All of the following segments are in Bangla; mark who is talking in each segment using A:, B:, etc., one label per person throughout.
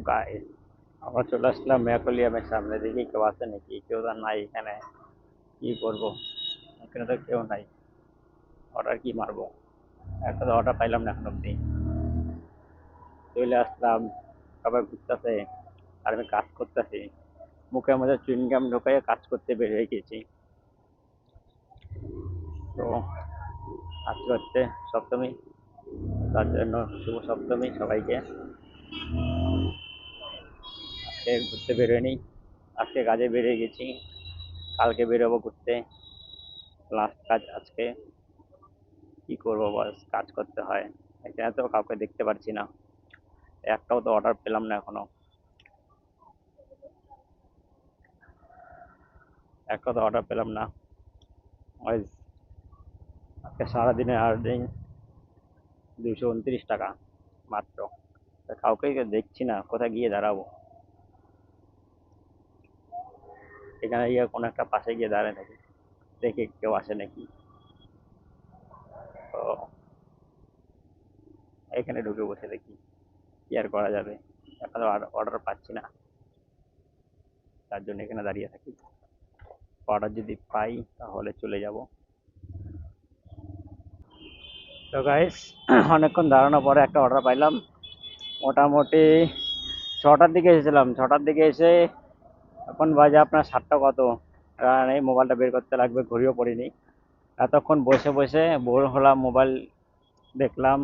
A: গাইস, আমরা চলে আসলাম ম্যাকোলিয়ামের সামনে, দেখি কেউ আছে নাকি। কেউ তো নাই এখানে। কি করবো, এখানে তো কেউ নাই। অর্ডার কি মারবো, একটা তো অর্ডার পাইলাম না এখন অব্দি। চলে আসলাম, সবাই ঘুরতেছে আর আমি কাজ করতেছি। মুখের মধ্যে চুইংগাম ঢোকাইয়ে কাজ করতে বের হয়ে গেছি। তো আজকে হচ্ছে সপ্তমী, তার জন্য শুভ সপ্তমী সবাইকে। আজকে ঘুরতে বেরোয়নি, আজকে কাজে বেরিয়ে গেছি, কালকে বেরোবো ঘুরতে। লাস্ট কাজ আজকে। কি করবো বস, কাজ করতে হয়। এখানে তো কাউকে দেখতে পাচ্ছি না, একটাও তো অর্ডার পেলাম না এখনো। একটা তো অর্ডার পেলাম না। ওই আজকে সারাদিনে আর্নিং 229 টাকা মাত্র। তা কাউকে দেখছি না, কোথায় গিয়ে দাঁড়াবো। এখানে গিয়ে কোনো একটা পাশে গিয়ে দাঁড়ায় থাকি, দেখি কেউ আসে নাকি। তো এখানে ঢুকে বসে দেখি, কি আর করা যাবে। এখন অর্ডার পাচ্ছি না, তার জন্য এখানে দাঁড়িয়ে থাকি। অর্ডার যদি পাই তাহলে চলে যাব। তো গাইস, অনেকক্ষণ দাঁড়ানোর পরে একটা অর্ডার পাইলাম। মোটামুটি 6টার দিকে এসেছিলাম, 6টার দিকে এসে এখন বাজে আপনার 7টা কত। কারণ এই মোবাইলটা বের করতে লাগবে, ঘড়িও পড়িনি। এতক্ষণ বসে বসে বোর হলাম, মোবাইল দেখলাম,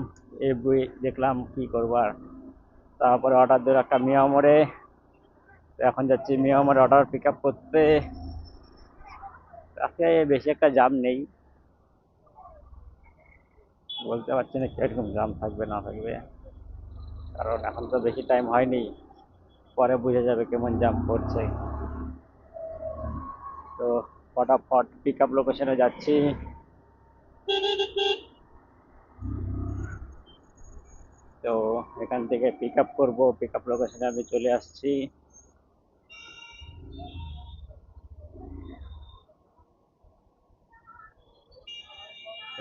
A: এই বই দেখলাম, কি করবো আর। তারপরে অর্ডার দিল একটা মিয়ামরে। এখন যাচ্ছি মিয়ামরে অর্ডার পিক আপ করতে। আজকে বেশি একটা জাম নেই, বলতে পারছি না কিরকম জাম থাকবে না থাকবে, কারণ এখন তো বেশি টাইম হয়নি। পরে বোঝা যাবে কেমন জাম পড়ছে। তো ফটাফট পিক আপ লোকেশনে যাচ্ছি। তো এখান থেকে পিক আপ করবো, পিক আপ লোকেশনে আমি চলে আসছি।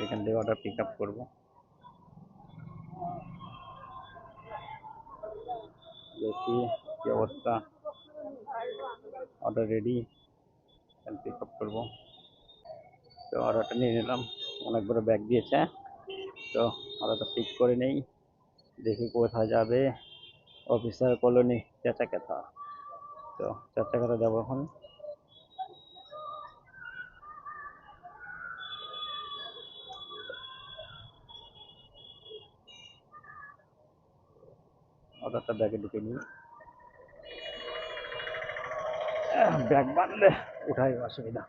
A: এখান থেকে অর্ডার পিক আপ করবো। দেখি কি অবস্থা। অর্ডার রেডি, পিক আপ করবো। তো অর্ডারটা নিয়ে নিলাম, অনেক বড় ব্যাগ দিয়েছে। তো অর্ডারটা পিক করে নেই, দেখি কোথায় যাবে। অফিসার কলোনি, চেঁচাকেতা। তো চেঁচাকেতা যাবো এখন। অর্ডারটা ব্যাগে ঢুকে নিই। ব্যাগ বাঁধলে উঠাই অসুবিধা।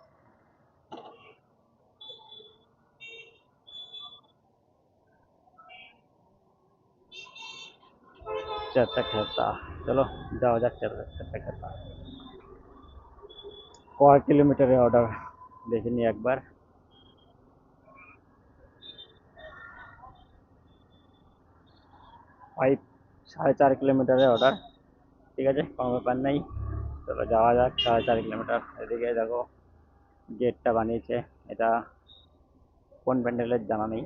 A: চেঁচাকেতা, চলো যাওয়া যাক চেঁচাকেতা। কয় কিলোমিটারের অর্ডার দেখে নিই একবার। ওই 4.5 কিলোমিটারের অর্ডার। ঠিক আছে, কোনো ব্যাপার নেই, চলো যাওয়া যাক। 4.5 কিলোমিটার। এদিকে দেখো গেটটা বানিয়েছে, এটা কোন প্যান্ডেলের জানা নেই।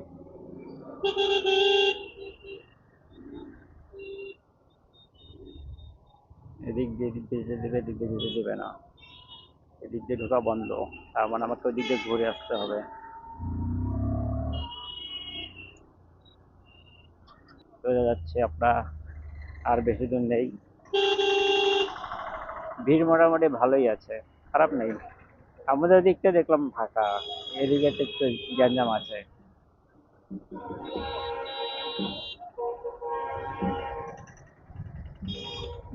A: এদিক দিয়ে যেতে দেবে, এদিক দিয়ে যেতে দেবে না। এদিক দিয়ে ঢোকা বন্ধ, তার মানে আমাকে ওই দিক দিয়ে ঘুরে আসতে হবে। চলে যাচ্ছে আমরা, আর বেশি দূর নেই। ভিড় মোটামুটি ভালোই আছে, খারাপ নেই। আমাদের দিকটা দেখলাম ফাঁকা, এদিকে তো একটু গ্যাঞ্জাম আছে।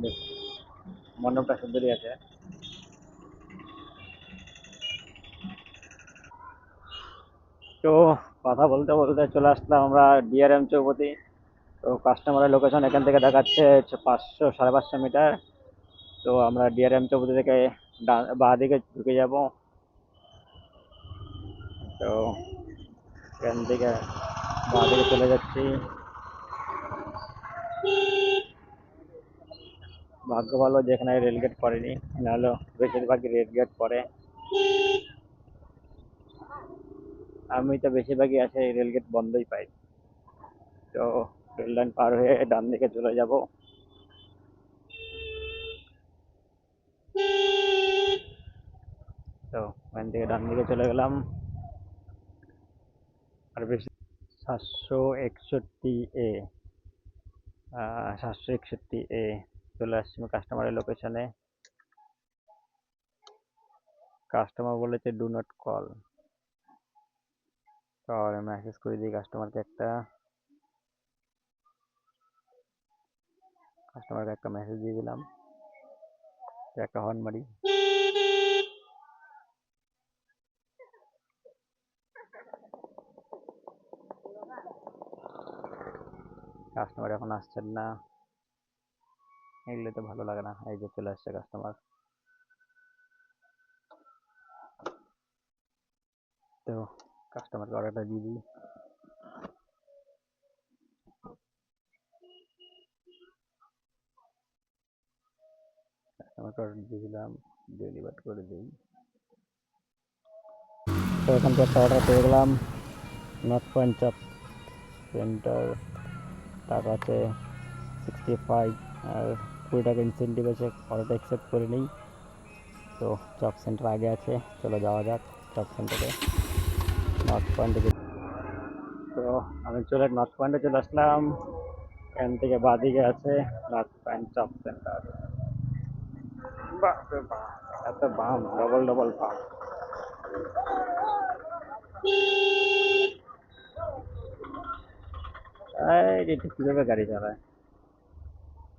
A: বেশ, মণ্ডপটা সুন্দরই আছে। তো কথা বলতে বলতে চলে আসলাম আমরা ডিআরএম চৌপতি। তো কাস্টমারের লোকেশন এখান থেকে দেখাচ্ছে 500 সাড়ে 500 মিটার। তো আমরা ডিআরএম চৌপতি থেকে বাঁ দিকে ঢুকে যাব। তো এখান থেকে বাঁ দিকে চলে যাচ্ছি। ভাগ্য ভালো যেখানে রেলগেট পড়েনি, নাহলে বেশিরভাগই রেলগেট পড়ে। আমি তো বেশিরভাগই আছে রেলগেট বন্ধই পাই। তো রেল লাইন পার হয়ে ডান দিকে চলে যাব। তো ওখান থেকে ডান দিকে চলে গেলাম। আর বেশি 761 এ 761 এ চলে আসছি কাস্টমারের লোকেশনে। কাস্টমার বলেছে ডু নট কল। তাহলে মেসেজ করে দিই কাস্টমারকে একটা মেসেজ দিয়ে দিলাম, একটা হর্ন মারি। কাস্টমার এখন আসছেন না, এগুলো তো ভালো লাগে না। এই যে চলে আসছে কাস্টমার। তো কাস্টমারকে অর্ডারটা দিয়ে দিই। কাস্টমারকে অর্ডার দিয়ে দিলাম, ডেলিভার করে দিই। তো এখান থেকে একটা অর্ডার পেয়ে গেলাম, নর্থ পয়েন্ট চপ সেন্টার। টাকা আছে 65 আর 20 টাকা ইনসেন্টিভ আছে। অর্ডারটা অ্যাকসেপ্ট করে নিই। তো চপ সেন্টার আগে আছে, চলো যাওয়া যাক চপ সেন্টারে। নর্থ পয়েন্টে তো আমি নর্থ পয়েন্টে চলে আসলাম। এখান থেকে বাদিকে আছে নর্থ পয়েন্ট চপ সেন্টার। বাহ রে বাহ, এত বাম, ডবল ডবল বাম। এটা কিভাবে গাড়ি চালায়?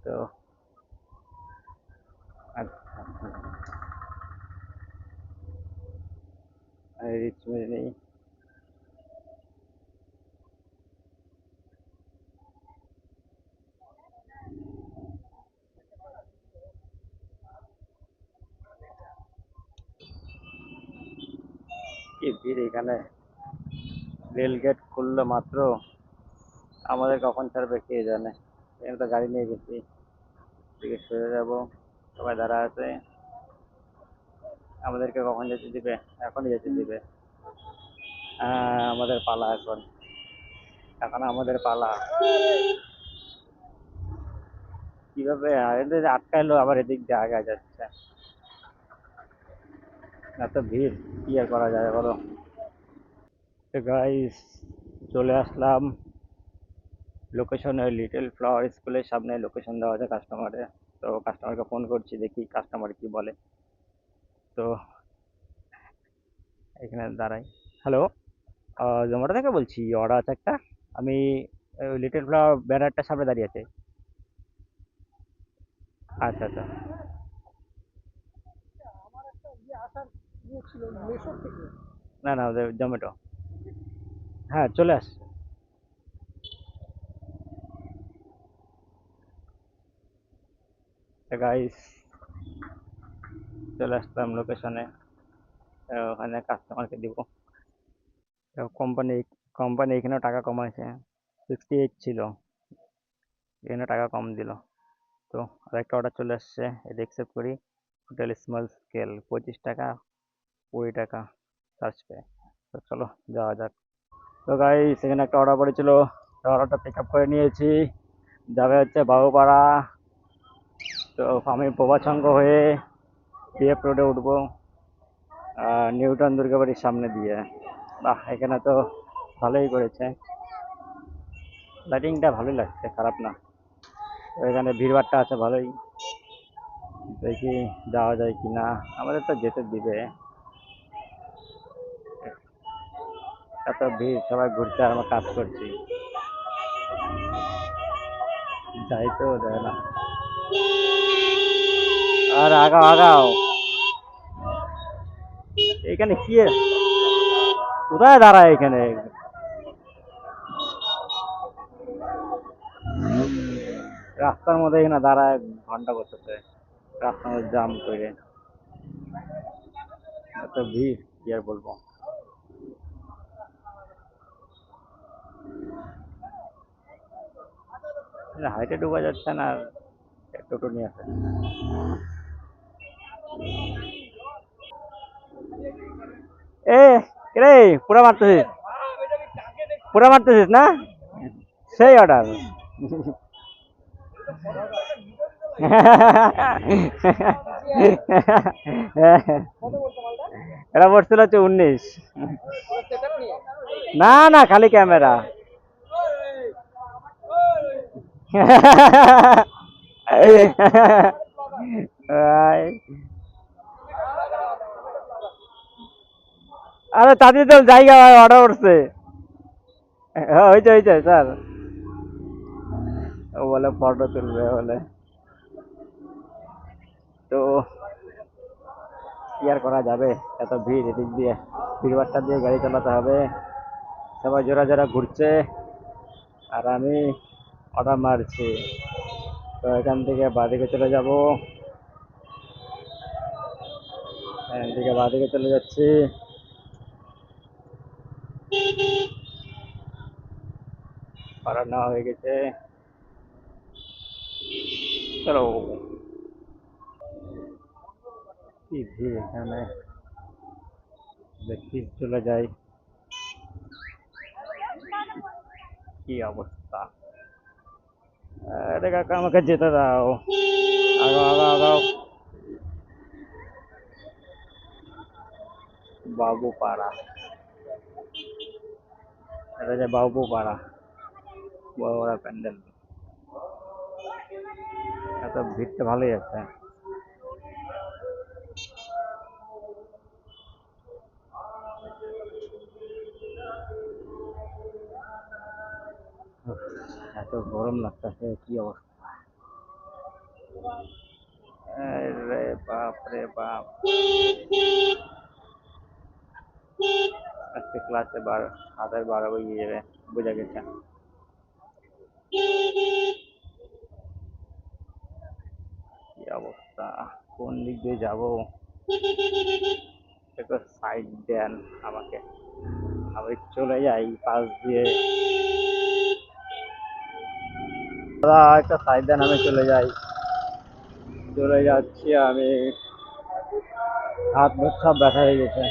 A: তো রিচ মেরে নেই। কি ভিড় এখানে! রেল গেট খুললো মাত্র, আমাদের কখন ছাড়বে কে জানে। এখানে তো গাড়ি নিয়ে গেছি, দিকে সরে যাবো, সবাই দাঁড়া আছে। আমাদেরকে কখন যেতে দিবে? এখনই যেতে দিবে। হ্যাঁ, আমাদের পালা এখন। এখন আমাদের পালা। কিভাবে এদের আটকাইলো, আবার এদিক দিয়ে আগায় যাচ্ছে। এত ভিড়, কি আর করা যায় বলো। তো গাইস, চলে আসলাম লোকেশনে। লিটল ফ্লাওয়ার স্কুলের সামনে লোকেশন দেওয়া আছে কাস্টমারে। তো কাস্টমারকে ফোন করছি, দেখি কাস্টমার কি বলে। তো এখানে দাঁড়াই। হ্যালো, জোম্যাটো থেকে বলছি, অর্ডার আছে একটা। আমি লিটল ফ্লাওয়ার ব্যানারটার সামনে দাঁড়িয়ে আছি। আচ্ছা আচ্ছা। না না, ওদের জোম্যাটো। হ্যাঁ, চলে আসছে। গাইস, চলে আসলাম লোকেশনে। ওখানে কাস্টমারকে দিব। কোম্পানি কোম্পানি এখানেও টাকা কমাইছে। 68 ছিল, এখানে টাকা কম দিল। তো আরেকটা অর্ডার চলে আসছে, এটা অ্যাকসেপ্ট করি। হোটেল স্মল স্কেল 25 টাকা, 20 টাকা চার্জ পে। তো চলো যাওয়া যাক। তো গাইস, এখানে একটা অর্ডার পড়েছিল, অর্ডারটা পিক আপ করে নিয়েছি। যাবে হচ্ছে বাবুপাড়া। তো আমি প্রভাতসংঘ হয়ে পিএফ রোডে উঠবো, নিউটন দুর্গাবাড়ির সামনে দিয়ে। বাহ, এখানে তো ভালোই করেছে, লাইটিংটা ভালোই লাগছে, খারাপ না। তো এখানে ভিড়ভাট্টা আছে ভালোই। দেখি যাওয়া যায় কি না, আমাদের তো যেতে দিবে। এত ভিড়, সবাই ঘুরতে আর আমরা কাজ করছি, যাই তো দেয় না। আর আগাও আগাও, এখানে কি কোথায় দাঁড়ায় এখানে? রাস্তার মধ্যে এখানে দাঁড়ায় ঘন্টা করতেছে, রাস্তার মধ্যে জাম করে। এত ভিড়, কি আর বলবো। হাইটে ঢোকা যাচ্ছে না, আর টোটো নিয়ে আসে। এ রে, পুরা মারতেছিস, পুরা মারতেছিস না? সেই অর্ডার। এটা পড়ছিল হচ্ছে 19। না না, খালি ক্যামেরা। আরে তাদের তো জায়গা অর্ডার করছে। হ্যাঁ, হয়েছে হয়েছে স্যার। ও বলে ফটো তুলবে বলে। তো কি আর করা যাবে, এত ভিড়, এদিক দিয়ে ভিড় বাট্টা দিয়ে গাড়ি চালাতে হবে। সবাই জোড়া জোড়া ঘুরছে আর আমি অর্ডার মারছি। তো এখান থেকে বাঁদিকে চলে যাব, এখান থেকে বাঁদিকে চলে যাচ্ছি। অর্ডার নেওয়া হয়ে গেছে, চলো। কি ভিড় এখানে, দেখি চলে যাই। কি অবস্থা, আরে কাকা আমাকে যেতে দাও, আগাও আগাও আগাও। বাবুপাড়া, এটা যে বাবুপাড়া, বড় বড় প্যান্ডেল। এত ভিড়টা ভালোই আছে। উফ, এত গরম লাগতেছে, কি অবস্থা। আরে বাপ রে বাপ, আজকে ক্লাসে 12 বেজে যাবে, বোঝা গেছে। কি অবস্থা, কোন দিক দিয়ে যাবো, একটু সাইড দেন আমাকে, আমি চলে যাই পাশ দিয়ে। দাদা একটা সাইড দেন, আমি চলে যাই। চলে যাচ্ছি আমি, হাত মুখ সব ব্যথা হয়ে গেছে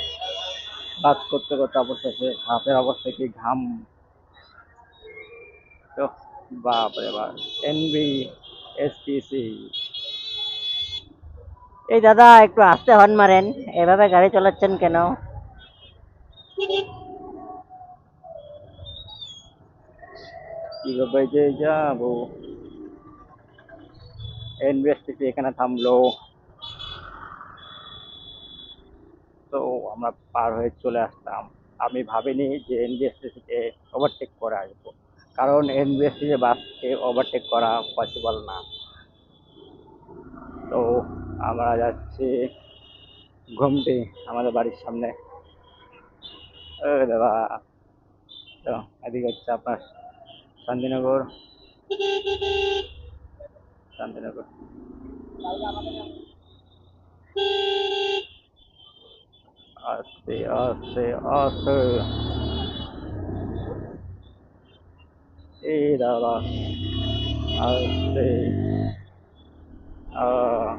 A: কাজ করতে করতে। অবস্থা শেষ, হাতের অবস্থা কি, ঘাম। তো বাপ রে বাপ, এনবি এসটিসি। এই দাদা একটু আস্তে হর্ন মারেন, এভাবে গাড়ি চালাচ্ছেন কেন? কিভাবে যে যাবো, এনবিএসটিসি এখানে থামলো। তো আমরা পার হয়ে চলে আসতাম। আমি ভাবিনি যে এনবিএসটিসিকে ওভারটেক করে আসবো, কারণ এনবিএসটিসি বাসকে ওভারটেক করা পসিবল না। তো আমরা যাচ্ছি ঘুমটি, আমাদের বাড়ির সামনে। দাদা, তো এদিকে হচ্ছে আপনার শান্তিনগর, শান্তিনগর। আস্তে আস্তে আস্তে, এই দাদা আস্তে। আহ,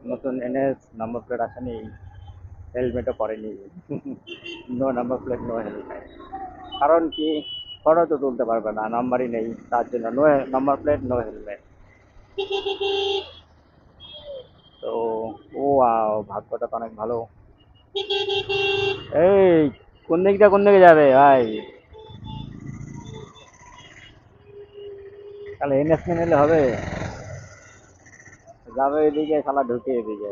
A: নতুন এনএস নাম্বার প্লেট আসেনি, হেলমেটও পরেনি। No number plate, no helmet. কারণ কি, ফটো তো তুলতে পারবে না, নাম্বারই নেই, তার জন্য no number plate, no helmet. তো ও ভাগ্যটা তো অনেক ভালো। এই কোন দিকে যাবে ভাই, তাহলে এনএস নিলে হবে? যাবে এদিকে, শালা ঢুকে এদিকে।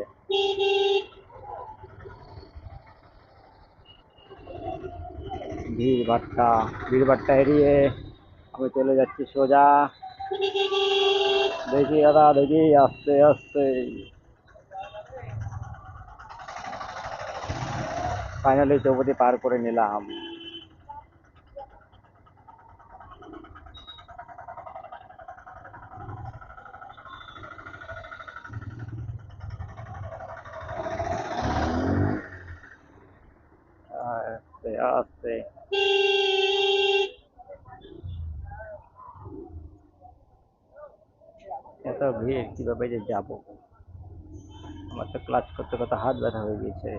A: ভিড় ভাট্টা এড়িয়ে আমি চলে যাচ্ছি সোজা। দেখি দাদা, দেখি আস্তে আস্তে। ফাইনালি চৌপতি পার করে নিলাম। আস্তে আস্তে, এত ভিড় কিভাবে যে যাবো, আমার তো ক্লাচ করতে করতে হাত ব্যথা হয়ে গেছে।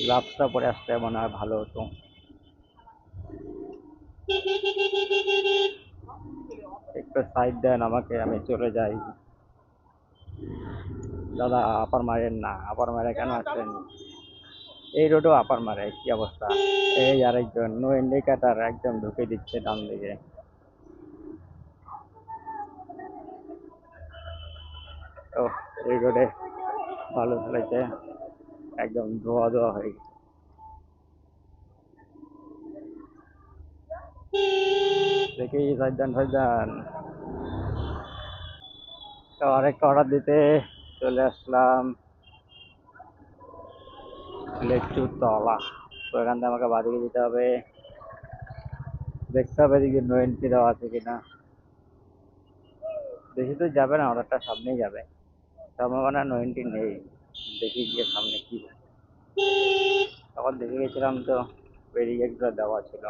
A: গ্লাভসটা পরে আসতে মনে হয় ভালো হতো। একটু সাইড দেন আমাকে, আমি চলে যাই। দাদা আপার মারেন না, আপার মারে কেন আসছেন? এই রোডও আপার মারে, কি অবস্থা? এই আরেকজন নো ইন্ডিকেটার একদম ঢুকে দিচ্ছে ডান দিকে। তো এই রোডে ভালো চলেছে, একদম ধোয়া ধোয়া হয়ে গেছে। দেখি সাইডান সাইডান। তো আরেকটা অর্ডার দিতে চলে আসলাম লেচুর তলা। তো এখান থেকে আমাকে বাদিকে যেতে হবে, দেখতে হবে এদিকে নো এন্ট্রি দেওয়া আছে কিনা। বেশি দূর যাবে না, অর্ডারটা সামনেই যাবে, সম্ভাবনা নো এন্ট্রি নেই। দেখি গিয়ে সামনে কি হয়। তখন দেখে গেছিলাম তো ব্যারিকেডগুলো দেওয়া ছিল,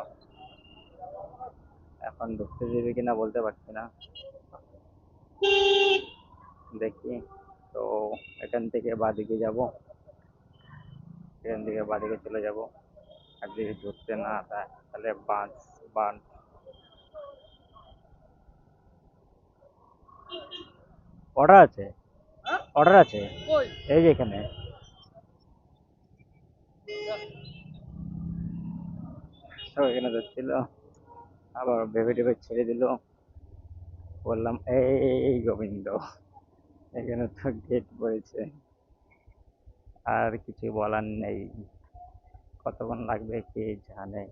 A: এখন ঢুকতে দেবে কিনা বলতে পারছি না, দেখি। তো এখান থেকে বাদিকে যাব, এখান থেকে বাদিকে চলে যাব। আর যদি ঢুকতে না দেয় তাহলে বাস বান। অর্ডার আছে, অর্ডার আছে এই যে এখানে। তো এখানে যাচ্ছিল, আবার ভেবে টেবে ছেড়ে দিল। বললাম এই গোবিন্দ, এখানে তো গেট পড়েছে, আর কিছু বলার নেই। কতক্ষণ লাগবে কে জানে।